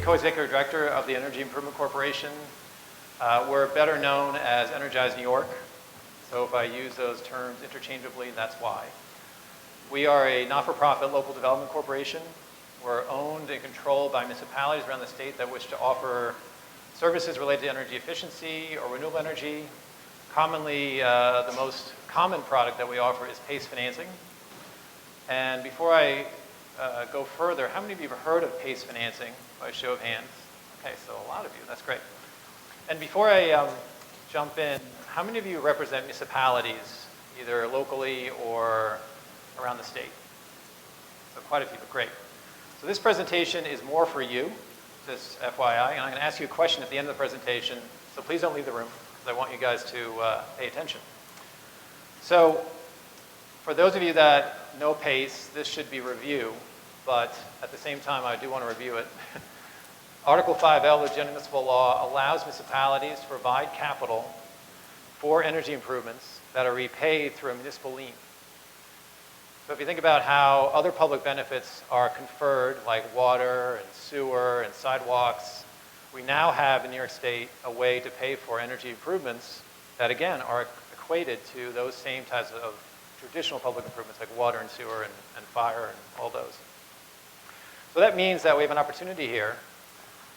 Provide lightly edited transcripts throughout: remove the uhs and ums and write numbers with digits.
co-executive director of the Energy Improvement Corporation. We're better known as Energize New York. So if I use those terms interchangeably, that's why. We are a not-for-profit local development corporation. We're owned and controlled by municipalities around the state that wish to offer services related to energy efficiency or renewable energy. Commonly, the most common product that we offer is PACE financing. And before I go further, how many of you have heard of PACE financing by show of hands? Okay, so a lot of you, that's great. And before I jump in, how many of you represent municipalities, either locally or around the state? So quite a few, great. So this presentation is more for you, just FYI, and I'm going to ask you a question at the end of the presentation, so please don't leave the room, because I want you guys to pay attention. So for those of you that know PACE, this should be review, but at the same time, I do want to review it. Article 5L of the General Municipal Law allows municipalities to provide capital for energy improvements that are repaid through a municipal lien. So if you think about how other public benefits are conferred, like water and sewer and sidewalks, we now have in New York State a way to pay for energy improvements that, again, are equated to those same types of traditional public improvements like water and sewer and fire and all those. So that means that we have an opportunity here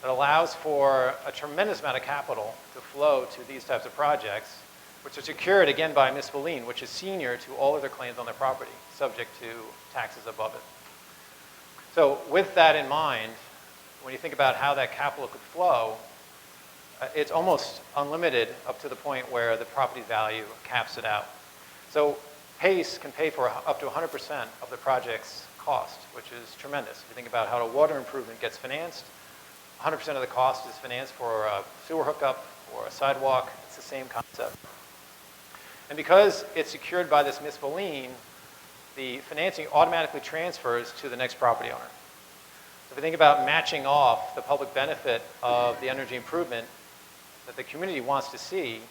that allows for a tremendous amount of capital to flow to these types of projects, which are secured, again, by a municipal lien, which is senior to all other claims on their property, subject to taxes above it. So with that in mind, when you think about how that capital could flow, it's almost unlimited up to the point where the property value caps it out. So PACE can pay for up to 100% of the project's cost, which is tremendous. If you think about how a water improvement gets financed, 100% of the cost is financed for a sewer hookup or a sidewalk. It's the same concept. And because it's secured by this municipal lien, the financing automatically transfers to the next property owner. So if you think about matching off the public benefit of the energy improvement that the community wants to see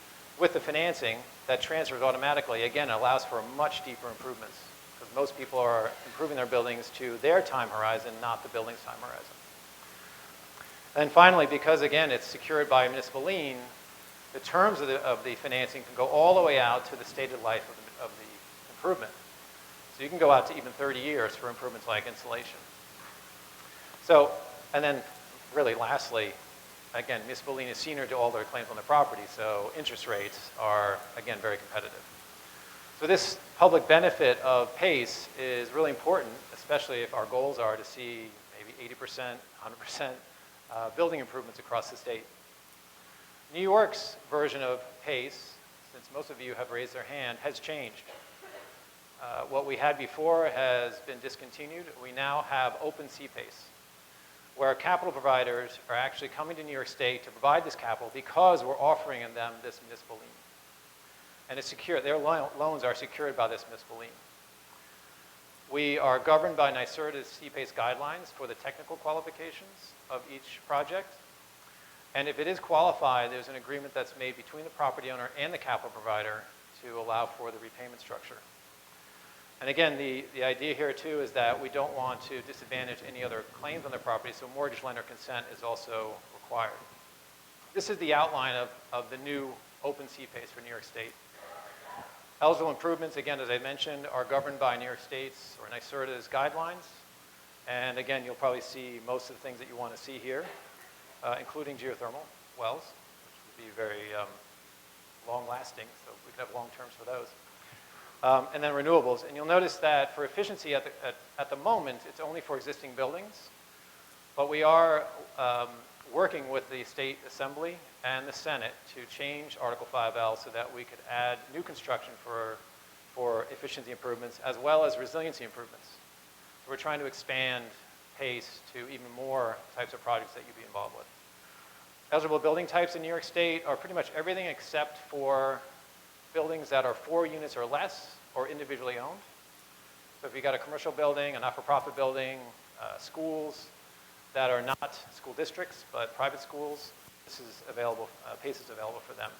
with the financing, that transfers automatically. Again, it allows for much deeper improvements because most people are improving their buildings to their time horizon, not the building's time horizon. And finally, because again, it's secured by a municipal lien, the terms of the financing can go all the way out to the stated life of the improvement. So you can go out to even 30 years for improvements like insulation. So, and then really lastly, again, municipal lien is senior to all their claims on the property, so interest rates are, again, very competitive. So this public benefit of PACE is really important, especially if our goals are to see maybe 80%, 100% building improvements across the state. New York's version of PACE, since most of you have raised their hand, has changed. What we had before has been discontinued. We now have open CPACE, where capital providers are actually coming to New York State to provide this capital because we're offering them this municipal lien. And it's secure. Their loans are secured by this municipal lien. We are governed by NYSERDA's CPACE guidelines for the technical qualifications of each project. And if it is qualified, there's an agreement that's made between the property owner and the capital provider to allow for the repayment structure. And again, the idea here too is that we don't want to disadvantage any other claims on their property, so mortgage lender consent is also required. This is the outline of the new open CPACE for New York State. Eligible improvements, again, as I mentioned, are governed by New York State's or NYSERDA's guidelines. And again, you'll probably see most of the things that you want to see here, including geothermal wells, which would be very long-lasting, so we could have long terms for those. And then renewables. And you'll notice that for efficiency at the moment, it's only for existing buildings. But we are working with the State Assembly and the Senate to change Article 5L so that we could add new construction for efficiency improvements as well as resiliency improvements. So we're trying to expand PACE to even more types of projects that you'd be involved with. Eligible building types in New York State are pretty much everything except for buildings that are 4 units or less or individually owned. So if you've got a commercial building, a not-for-profit building, schools that are not school districts but private schools, this is available, PACE is available for them.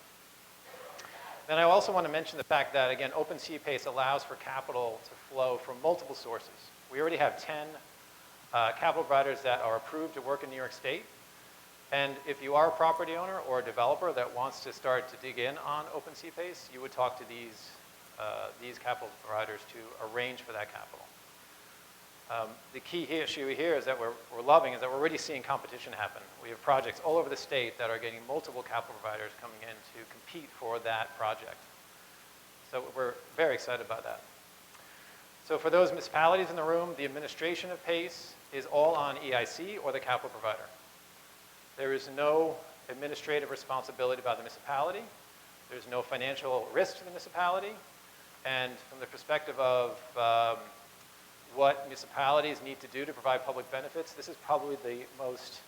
Then I also want to mention the fact that, again, Open CPACE allows for capital to flow from multiple sources. We already have 10 capital providers that are approved to work in New York State, And if you are a property owner or a developer that wants to start to dig in on open space, you would talk to these capital providers to arrange for that capital. The key issue here is that we're loving is that we're already seeing competition happen. We have projects all over the state that are getting multiple capital providers coming in to compete for that project. So we're very excited about that. So for those municipalities in the room, the administration of PACE is all on EIC or the capital provider. There is no administrative responsibility by the municipality. There's no financial risk to the municipality. And from the perspective of what municipalities need to do to provide public benefits, this is probably the most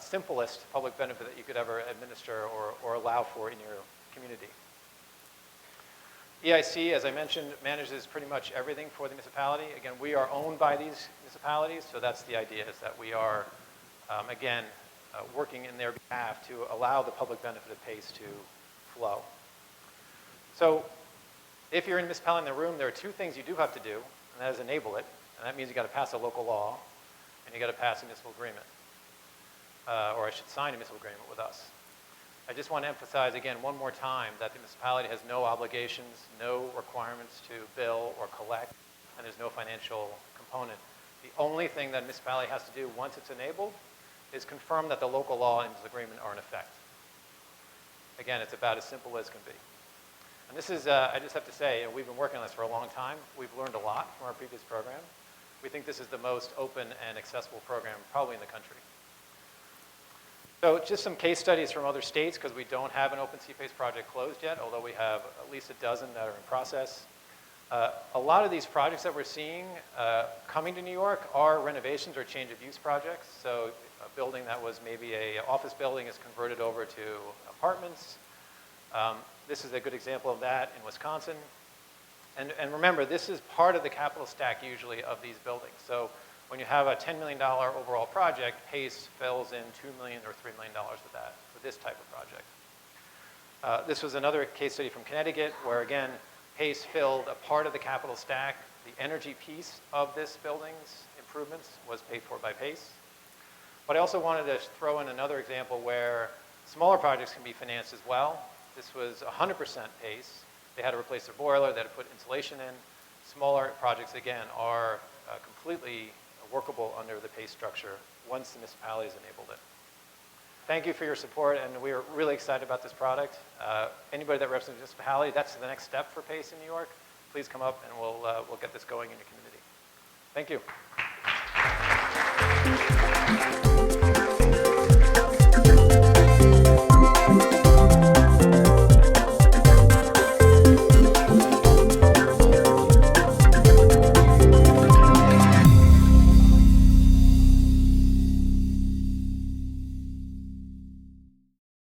simplest public benefit that you could ever administer or allow for in your community. EIC, as I mentioned, manages pretty much everything for the municipality. Again, we are owned by these municipalities, so that's the idea, is that we are, again, working in their behalf to allow the public benefit of PACE to flow. So if you're in a municipality in the room, there are two things you do have to do, and that is enable it, and that means you got to pass a local law, and you got to pass a municipal agreement, or I should sign a municipal agreement with us. I just want to emphasize again one more time that the municipality has no obligations, no requirements to bill or collect, and there's no financial component. The only thing that a municipality has to do once it's enabled is confirm that the local law and the agreement are in effect. Again, it's about as simple as can be. And this is, I just have to say, we've been working on this for a long time. We've learned a lot from our previous program. We think this is the most open and accessible program probably in the country. So just some case studies from other states, because we don't have an open PACE project closed yet, although we have at least a dozen that are in process. A lot of these projects that we're seeing coming to New York are renovations or change of use projects. So a building that was maybe an office building is converted over to apartments. This is a good example of that in Wisconsin. And remember, this is part of the capital stack usually of these buildings. So when you have a $10 million overall project, PACE fills in $2 million or $3 million of that for this type of project. This was another case study from Connecticut where, again, PACE filled a part of the capital stack. The energy piece of this building's improvements was paid for by PACE. But I also wanted to throw in another example where smaller projects can be financed as well. This was 100% PACE. They had to replace their boiler, they had to put insulation in. Smaller projects, again, are completely workable under the PACE structure once the municipality has enabled it. Thank you for your support, and we are really excited about this product. Anybody that represents a municipality, that's the next step for PACE in New York. Please come up and we'll get this going in your community. Thank you.